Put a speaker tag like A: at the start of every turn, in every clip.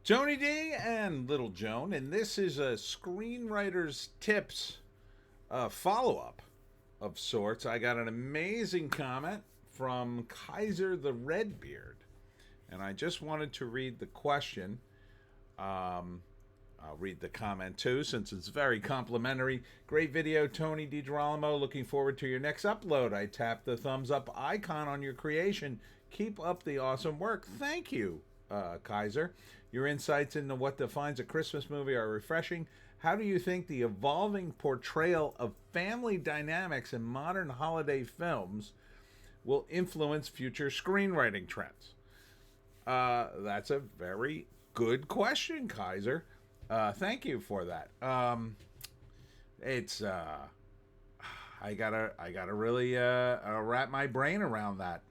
A: Tony D and Little Joan, and this is a screenwriter's tips follow up of sorts. I got an amazing comment from Kaiser the Redbeard, and I just wanted to read the question. I'll read the comment too, since it's very complimentary. Great video, Tony DiGerolamo. Looking forward to your next upload. I tapped the thumbs up icon on your creation. Keep up the awesome work. Thank you, Kaiser. Your insights into what defines a Christmas movie are refreshing. How do you think the evolving portrayal of family dynamics in modern holiday films will influence future screenwriting trends? That's a very good question, Kaiser. Thank you for that. It's I gotta really wrap my brain around that.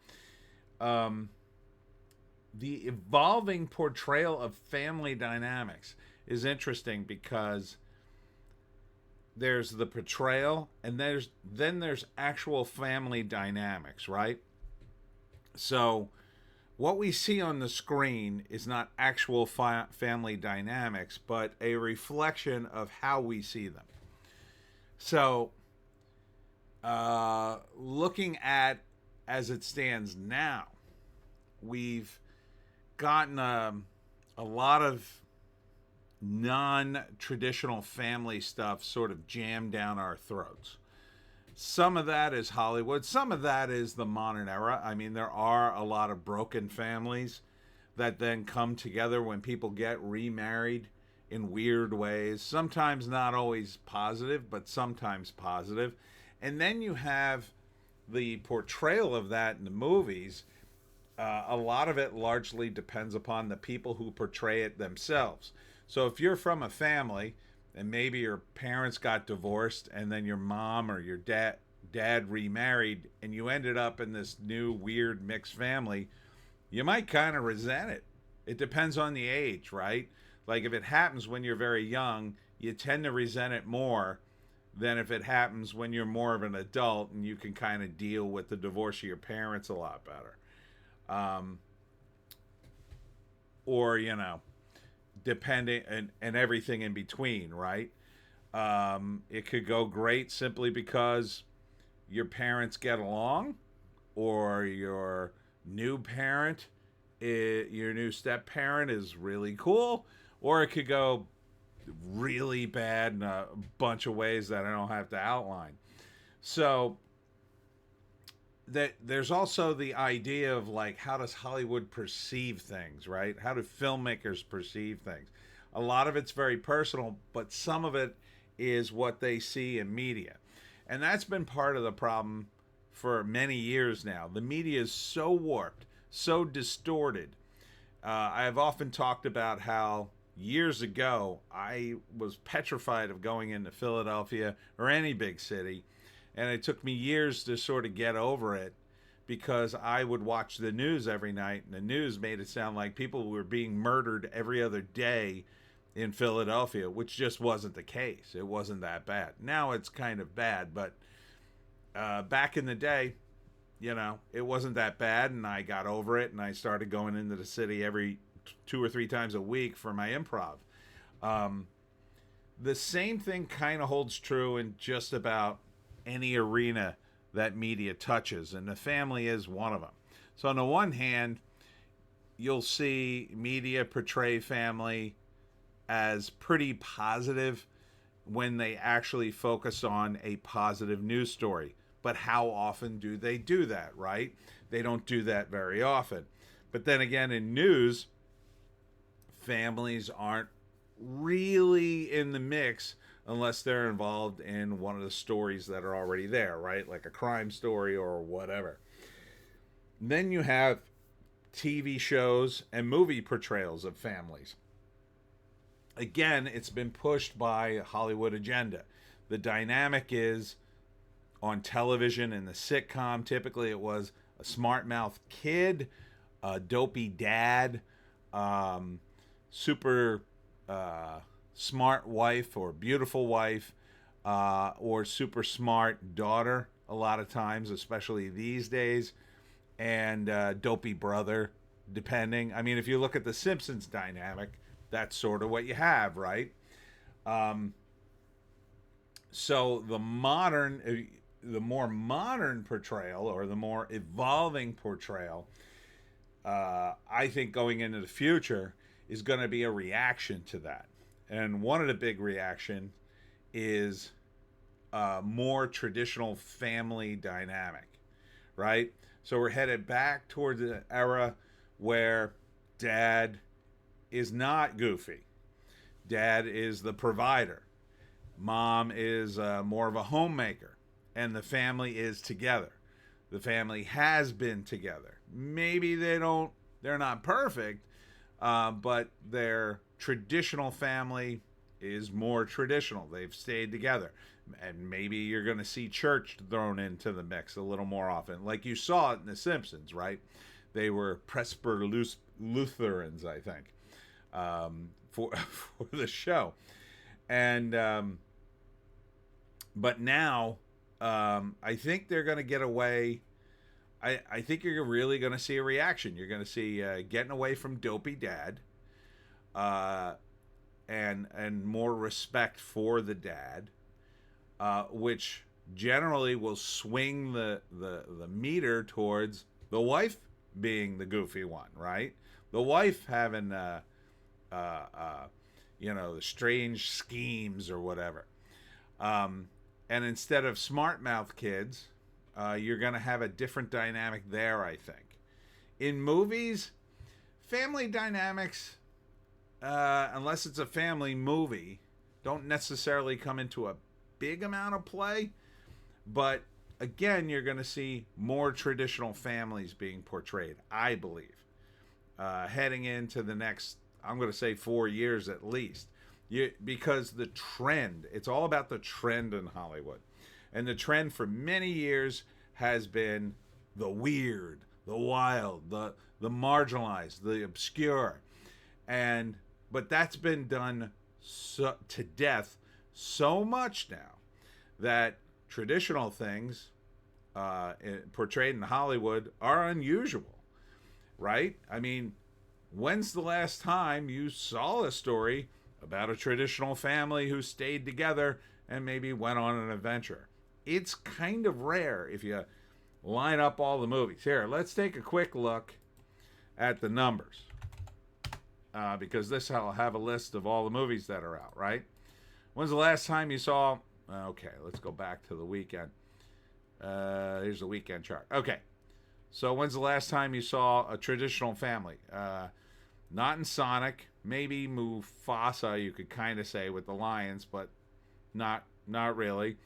A: The evolving portrayal of family dynamics is interesting because there's the portrayal and there's actual family dynamics, right? So what we see on the screen is not actual family dynamics, but a reflection of how we see them. So, looking at as it stands now, we've gotten a lot of non-traditional family stuff sort of jammed down our throats. Some of that is Hollywood. Some of that is the modern era. I mean, there are a lot of broken families that then come together when people get remarried in weird ways. Sometimes not always positive, but sometimes positive. And then you have the portrayal of that in the movies. A lot of it largely depends upon the people who portray it themselves. So if you're from a family and maybe your parents got divorced and then your mom or your dad remarried and you ended up in this new weird mixed family, you might kind of resent it. It depends on the age, right? Like if it happens when you're very young, you tend to resent it more than if it happens when you're more of an adult and you can kind of deal with the divorce of your parents a lot better. Or, you know, depending and everything in between, right? It could go great simply because your parents get along, or your new parent, your new step parent is really cool, or it could go really bad in a bunch of ways that I don't have to outline. So that there's also the idea of like, how does Hollywood perceive things, right? How do filmmakers perceive things? A lot of it's very personal, but some of it is what they see in media. And that's been part of the problem for many years now. The media is so warped, so distorted. I've often talked about how years ago I was petrified of going into Philadelphia or any big city, and it took me years to sort of get over it because I would watch the news every night, and the news made it sound like people were being murdered every other day in Philadelphia, which just wasn't the case. It wasn't that bad. Now it's kind of bad, but back in the day, you know, it wasn't that bad, and I got over it, and I started going into the city every 2 or 3 times a week for my improv. The same thing kind of holds true in just about any arena that media touches, and the family is one of them. So on the one hand, you'll see media portray family as pretty positive when they actually focus on a positive news story. But how often do they do that, right? They don't do that very often. But then again, in news, families aren't really in the mix unless they're involved in one of the stories that are already there, right? Like a crime story or whatever. Then you have TV shows and movie portrayals of families. Again, it's been pushed by a Hollywood agenda. The dynamic is on television in the sitcom, typically it was a smart-mouthed kid, a dopey dad, super smart wife or beautiful wife, or super smart daughter a lot of times, especially these days, and dopey brother, depending. I mean, if you look at the Simpsons dynamic, that's sort of what you have, right? Um, so the more modern portrayal, or the more evolving portrayal, I think going into the future is going to be a reaction to that. And one of the big reaction is more traditional family dynamic, right? So we're headed back toward the era where dad is not goofy. Dad is the provider. Mom is more of a homemaker, and the family is together. The family has been together. Maybe they're not perfect, but their traditional family is more traditional. They've stayed together. And maybe you're going to see church thrown into the mix a little more often, like you saw it in The Simpsons, right? They were Presbyterian Lutherans, I think, for for the show, and but now I think they're going to get away. I think you're really going to see a reaction. You're going to see getting away from dopey dad, uh, and more respect for the dad, which generally will swing the meter towards the wife being the goofy one, right? The wife having the strange schemes or whatever. And instead of smart mouth kids, you're going to have a different dynamic there, I think. In movies, family dynamics, unless it's a family movie, don't necessarily come into a big amount of play. But again, you're going to see more traditional families being portrayed, I believe, heading into the next, I'm going to say 4 years at least. Because the trend, it's all about the trend in Hollywood. And the trend for many years has been the weird, the wild, the marginalized, the obscure. But that's been done to death so much now that traditional things portrayed in Hollywood are unusual, right? I mean, when's the last time you saw a story about a traditional family who stayed together and maybe went on an adventure? It's kind of rare if you line up all the movies. Here, let's take a quick look at the numbers, because this will have a list of all the movies that are out, right? When's the last time you saw... Okay, let's go back to the weekend. Here's the weekend chart. Okay, so when's the last time you saw a traditional family? Not in Sonic, maybe Mufasa, you could kind of say, with the lions, but not really.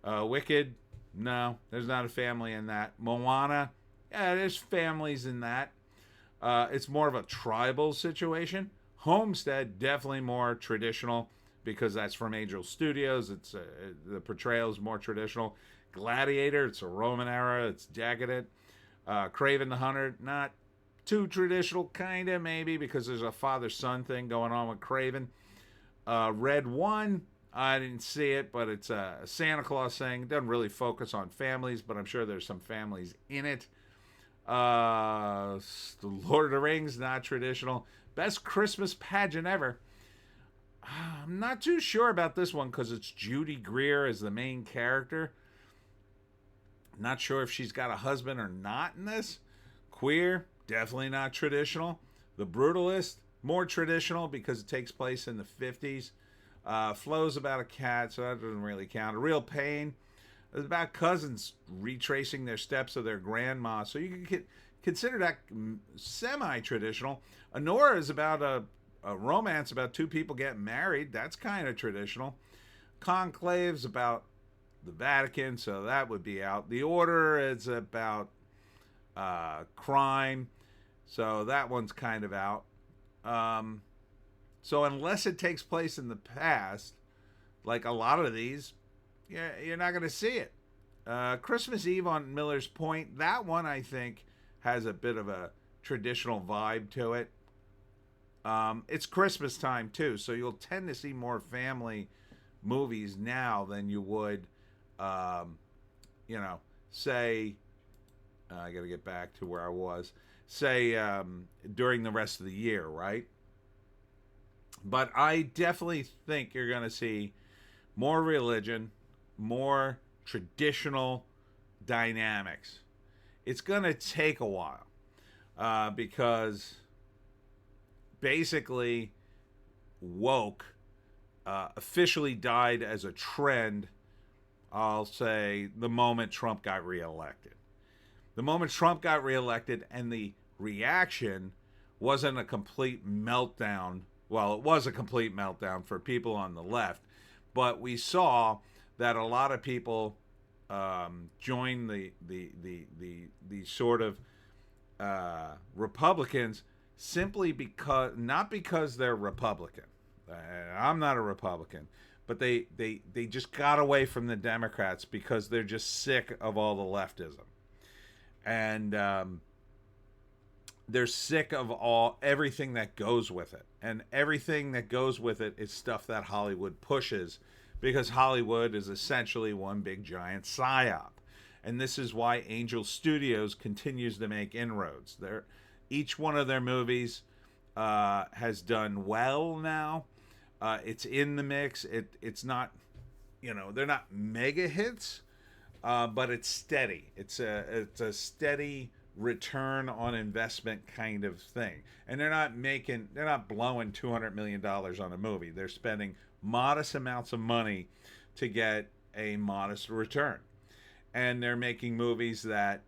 A: Wicked, no, there's not a family in that. Moana, yeah, there's families in that. It's more of a tribal situation. Homestead, definitely more traditional, because that's from Angel Studios. It's the portrayal is more traditional. Gladiator, it's a Roman era. It's decadent. Craven the Hunter, not too traditional, kind of, maybe, because there's a father-son thing going on with Craven. Red One, I didn't see it, but it's a Santa Claus thing. It doesn't really focus on families, but I'm sure there's some families in it. The Lord of the Rings, not traditional. Best Christmas pageant ever. I'm not too sure about this one because it's Judy Greer as the main character. Not sure if she's got a husband or not in this. Queer, definitely not traditional. The Brutalist, more traditional because it takes place in the 50s. Flo's about a cat, so that doesn't really count. A Real Pain is about cousins retracing their steps of their grandma, so you can consider that semi-traditional. Honora is about a romance about two people getting married. That's kind of traditional. Conclave's about the Vatican, so that would be out. The Order is about crime, so that one's kind of out. So unless it takes place in the past, like a lot of these, you're not going to see it. Christmas Eve on Miller's Point, that one I think has a bit of a traditional vibe to it. It's Christmas time too, so you'll tend to see more family movies now than you would, say, I got to get back to where I was, say, during the rest of the year, right? But I definitely think you're going to see more religion, more traditional dynamics. It's going to take a while because basically woke officially died as a trend, I'll say, the moment Trump got reelected. The moment Trump got reelected, and the reaction wasn't a complete meltdown. Well, it was a complete meltdown for people on the left, but we saw that a lot of people joined the sort of Republicans simply because, not because they're Republican. I'm not a Republican, but they just got away from the Democrats because they're just sick of all the leftism, and they're sick of everything that goes with it, and everything that goes with it is stuff that Hollywood pushes, because Hollywood is essentially one big giant psyop, and this is why Angel Studios continues to make inroads. Each one of their movies has done well now. It's in the mix. It's not, they're not mega hits, but it's steady. It's a steady return on investment kind of thing. And they're not blowing $200 million on a movie. They're spending modest amounts of money to get a modest return. And they're making movies that,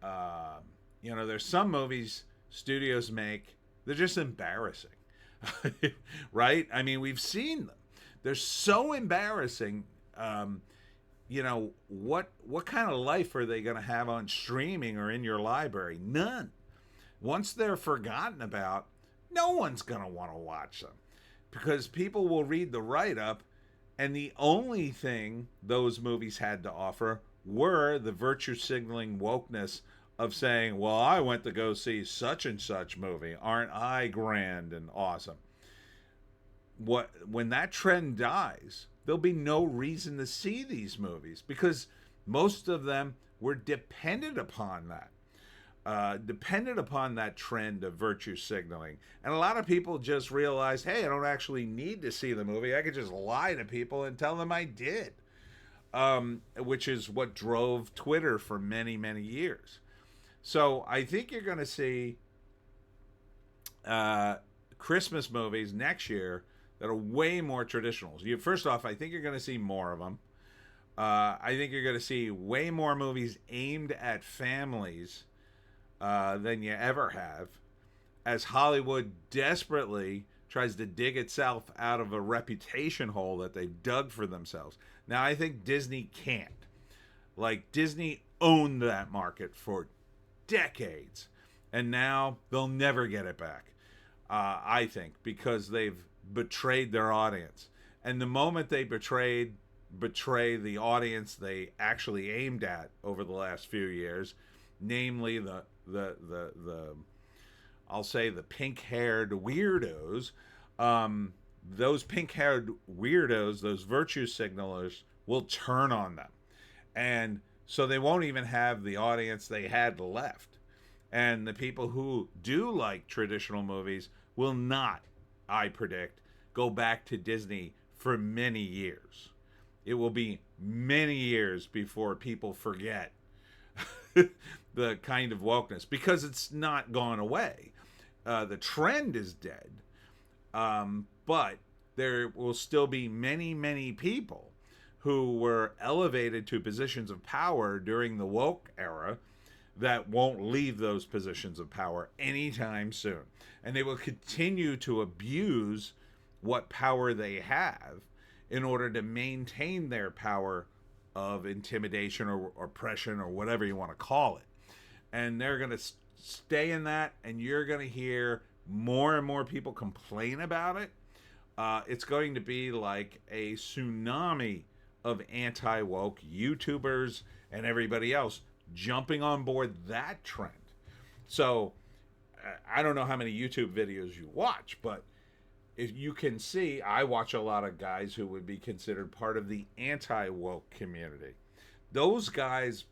A: there's some movies studios make, they're just embarrassing. Right? I mean, we've seen them. They're so embarrassing. What kind of life are they going to have on streaming or in your library? None. Once they're forgotten about, no one's going to want to watch them, because people will read the write-up, and the only thing those movies had to offer were the virtue signaling wokeness of saying, well, I went to go see such and such movie. Aren't I grand and awesome? When that trend dies, there'll be no reason to see these movies, because most of them were dependent upon that trend of virtue signaling. And a lot of people just realized, hey, I don't actually need to see the movie. I could just lie to people and tell them I did, which is what drove Twitter for many, many years. So I think you're going to see Christmas movies next year that are way more traditional. First off, I think you're going to see more of them. I think you're going to see way more movies aimed at families than you ever have, as Hollywood desperately tries to dig itself out of a reputation hole that they've dug for themselves. Now, I think Disney can't. Like, Disney owned that market for decades, and now they'll never get it back, I think, because they've betrayed their audience. And the moment they betray the audience they actually aimed at over the last few years, namely the I'll say the pink-haired weirdos, those pink-haired weirdos, those virtue signalers, will turn on them. And so they won't even have the audience they had left. And the people who do like traditional movies will not, I predict, go back to Disney for many years. It will be many years before people forget the kind of wokeness, because it's not gone away. The trend is dead, but there will still be many, many people who were elevated to positions of power during the woke era that won't leave those positions of power anytime soon. And they will continue to abuse what power they have in order to maintain their power of intimidation or oppression or whatever you want to call it. And they're going to stay in that, and you're going to hear more and more people complain about it. It's going to be like a tsunami of anti-woke YouTubers and everybody else jumping on board that trend. So I don't know how many YouTube videos you watch, but if you can see, I watch a lot of guys who would be considered part of the anti-woke community. Those guys,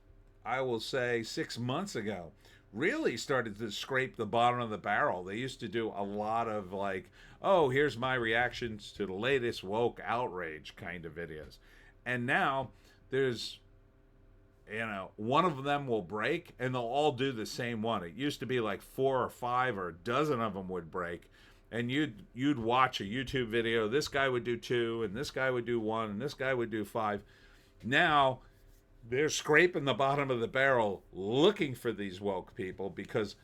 A: I will say 6 months ago, really started to scrape the bottom of the barrel. They used to do a lot of like, oh, here's my reactions to the latest woke outrage kind of videos. And now there's, one of them will break and they'll all do the same one. It used to be like 4 or 5 or a dozen of them would break, and you'd watch a YouTube video. This guy would do 2, and this guy would do 1, and this guy would do 5. Now they're scraping the bottom of the barrel looking for these woke people, because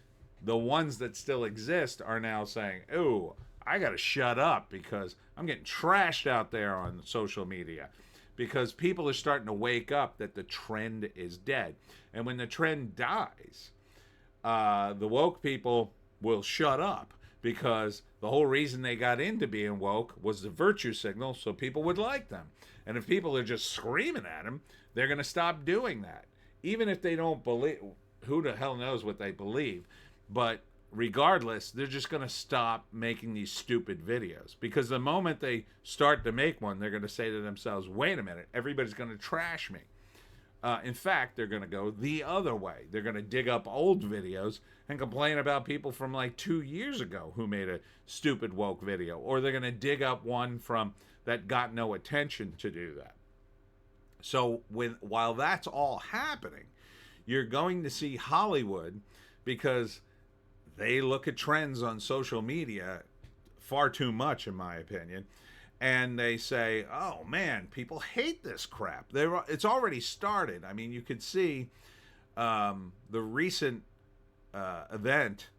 A: the ones that still exist are now saying, "Oh, I got to shut up because I'm getting trashed out there on social media." Because people are starting to wake up that the trend is dead. And when the trend dies, the woke people will shut up, because the whole reason they got into being woke was the virtue signal, so people would like them. And if people are just screaming at them, they're going to stop doing that. Even if they don't believe, who the hell knows what they believe. But regardless, they're just going to stop making these stupid videos, because the moment they start to make one, they're going to say to themselves, wait a minute, everybody's going to trash me. In fact, they're going to go the other way. They're going to dig up old videos and complain about people from like 2 years ago who made a stupid woke video, or they're going to dig up one from that got no attention to do that. So while that's all happening, you're going to see Hollywood, because they look at trends on social media far too much, in my opinion, and they say, oh man, people hate this crap. It's already started. I mean, you could see the recent event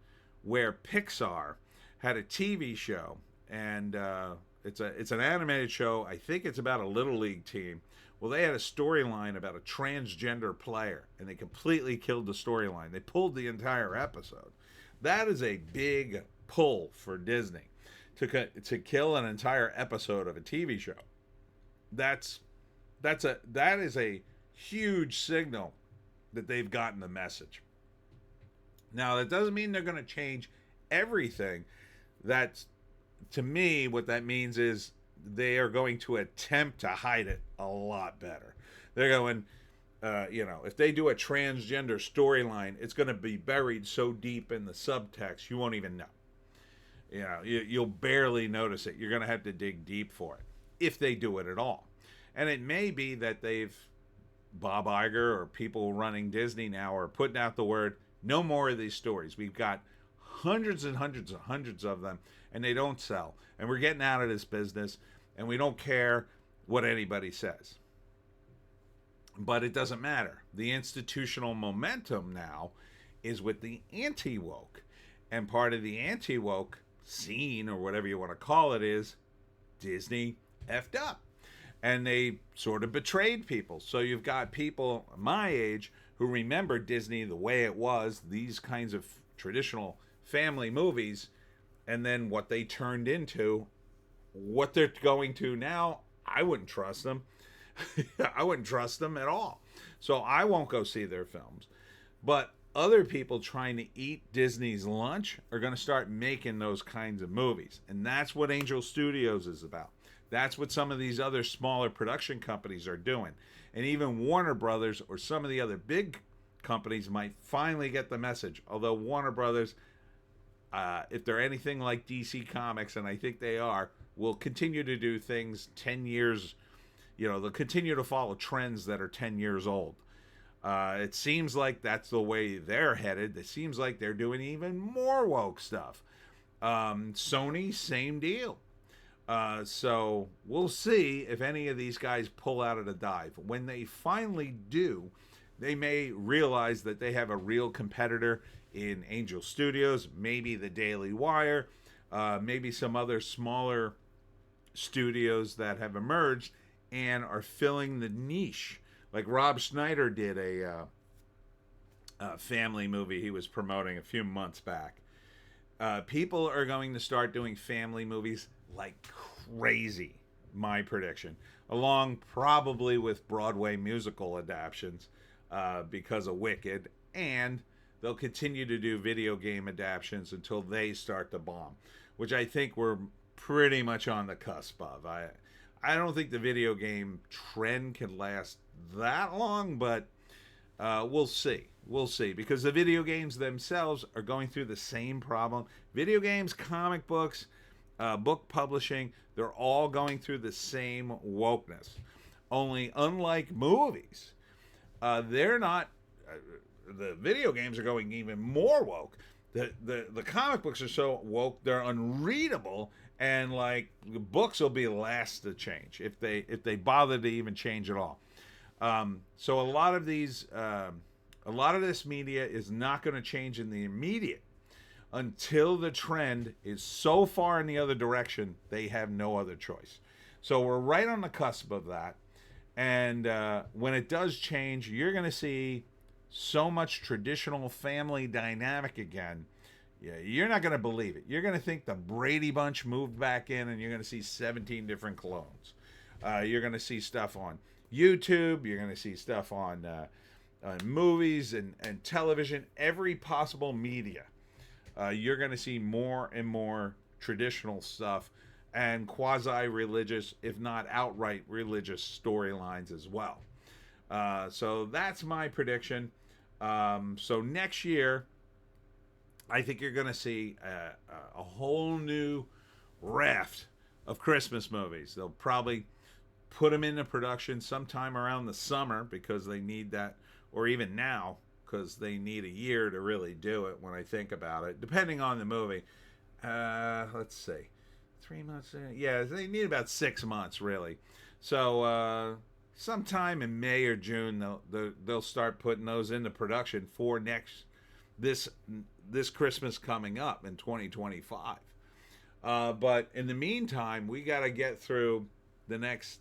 A: where Pixar had a TV show, and it's an animated show. I think it's about a little league team. Well, they had a storyline about a transgender player, and they completely killed the storyline. They pulled the entire episode. That is a big pull for Disney, to kill an entire episode of a TV show. That is a huge signal that they've gotten the message. Now, that doesn't mean they're going to change everything. That's, to me, what that means is they are going to attempt to hide it a lot better. They're going, if they do a transgender storyline, it's going to be buried so deep in the subtext, you won't even know. You'll barely notice it. You're going to have to dig deep for it, if they do it at all. And it may be that Bob Iger or people running Disney now are putting out the word, no more of these stories. We've got hundreds and hundreds and hundreds of them, and they don't sell. And we're getting out of this business, and we don't care what anybody says. But it doesn't matter. The institutional momentum now is with the anti-woke. And part of the anti-woke scene, or whatever you want to call it, is Disney effed up. And they sort of betrayed people. So you've got people my age who remember Disney the way it was, these kinds of traditional family movies, and then what they turned into, what they're going to now. I wouldn't trust them. I wouldn't trust them at all. So I won't go see their films. But other people trying to eat Disney's lunch are going to start making those kinds of movies. And that's what Angel Studios is about. That's what some of these other smaller production companies are doing. And even Warner Brothers or some of the other big companies might finally get the message. Although Warner Brothers, if they're anything like DC Comics, and I think they are, will continue to do things 10 years. They'll continue to follow trends that are 10 years old. It seems like that's the way they're headed. It seems like they're doing even more woke stuff. Sony, same deal. So we'll see if any of these guys pull out of the dive. When they finally do, they may realize that they have a real competitor in Angel Studios, maybe the Daily Wire, maybe some other smaller studios that have emerged and are filling the niche. Like Rob Schneider did a family movie he was promoting a few months back. People are going to start doing family movies like crazy, my prediction, along probably with Broadway musical adaptions because of Wicked, and they'll continue to do video game adaptions until they start to bomb, which I think we're pretty much on the cusp of. I don't think the video game trend can last that long, but We'll see. We'll see. Because the video games themselves are going through the same problem. Video games, comic books, book publishing, they're all going through the same wokeness. Only, unlike movies, they're not. The video games are going even more woke. The comic books are so woke they're unreadable, and like the books will be last to change if they bother to even change at all. So a lot of this media is not going to change in the immediate until the trend is so far in the other direction they have no other choice. So we're right on the cusp of that, and when it does change, you're going to see so much traditional family dynamic again. Yeah, you're not going to believe it. You're going to think the Brady Bunch moved back in, and you're going to see 17 different clones. You're going to see stuff on YouTube. You're going to see stuff on movies and television, every possible media. You're going to see more and more traditional stuff and quasi-religious, if not outright religious storylines as well. So that's my prediction. So next year, I think you're going to see a whole new raft of Christmas movies. They'll probably put them into production sometime around the summer because they need that, or even now because they need a year to really do it when I think about it, depending on the movie. Let's see. 3 months? Yeah, they need about 6 months, really. So sometime in May or June, they'll start putting those into production for this Christmas coming up in 2025. But in the meantime, we got to get through the next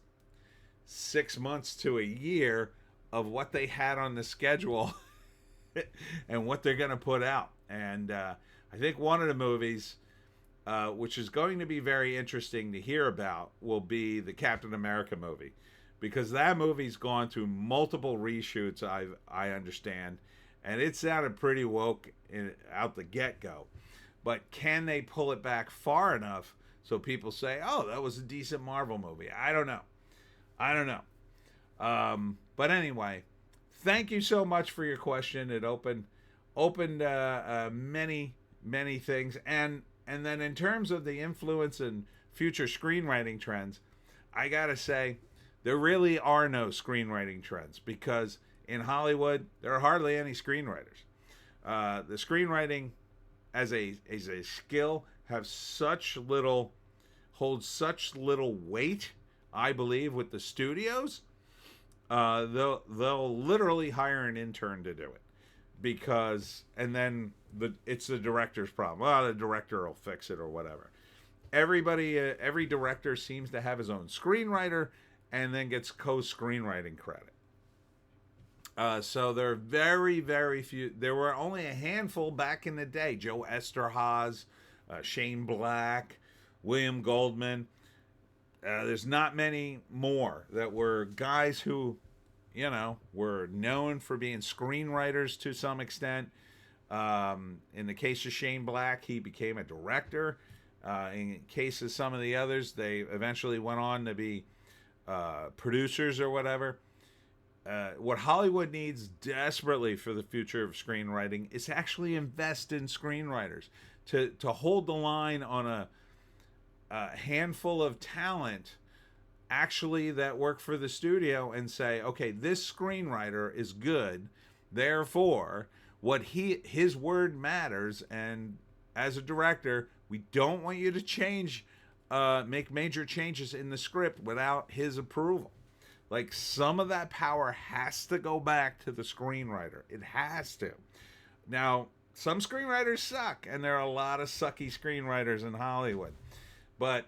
A: 6 months to a year of what they had on the schedule and what they're going to put out. And I think one of the movies, which is going to be very interesting to hear about, will be the Captain America movie. Because that movie's gone through multiple reshoots, I understand. And it sounded pretty woke out the get-go. But can they pull it back far enough so people say, oh, that was a decent Marvel movie? I don't know. But anyway, thank you so much for your question. It opened many things. And then in terms of the influence and future screenwriting trends, I got to say, there really are no screenwriting trends because in Hollywood, there are hardly any screenwriters. The screenwriting as a skill holds such little weight, I believe, with the studios. They'll literally hire an intern to do it and then it's the director's problem. Well, the director will fix it or whatever. Every director seems to have his own screenwriter and then gets co-screenwriting credit. So there are very, very few. There were only a handful back in the day. Joe Esterhazy, Shane Black, William Goldman. There's not many more that were guys who, were known for being screenwriters to some extent. In the case of Shane Black, he became a director. In case of some of the others, they eventually went on to be producers or whatever. What Hollywood needs desperately for the future of screenwriting is to actually invest in screenwriters, to hold the line on a handful of talent actually that work for the studio and say, okay, this screenwriter is good, therefore his word matters, and as a director, we don't want you to make major changes in the script without his approval. Like, some of that power has to go back to the screenwriter. It has to. Now, some screenwriters suck, and there are a lot of sucky screenwriters in Hollywood. But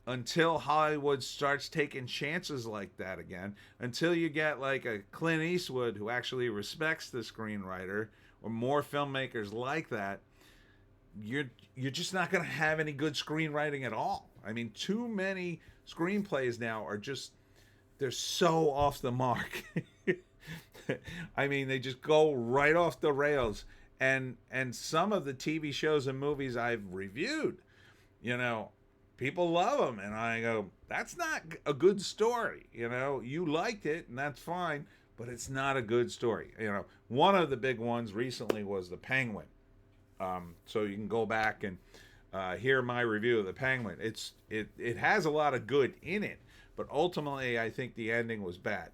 A: until Hollywood starts taking chances like that again, until you get like a Clint Eastwood who actually respects the screenwriter, or more filmmakers like that, you're just not going to have any good screenwriting at all. I mean, too many screenplays now are just, they're so off the mark. I mean, they just go right off the rails. And some of the TV shows and movies I've reviewed, people love them. And I go, that's not a good story. You liked it, and that's fine. but it's not a good story. You know, one of the big ones recently was The Penguin. So you can go back and hear my review of The Penguin. It has a lot of good in it, but ultimately I think the ending was bad.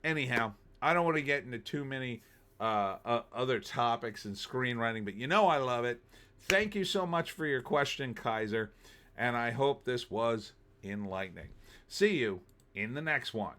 A: Anyhow, I don't want to get into too many other topics in screenwriting, but you know I love it. Thank you so much for your question, Kaiser, and I hope this was enlightening. See you in the next one.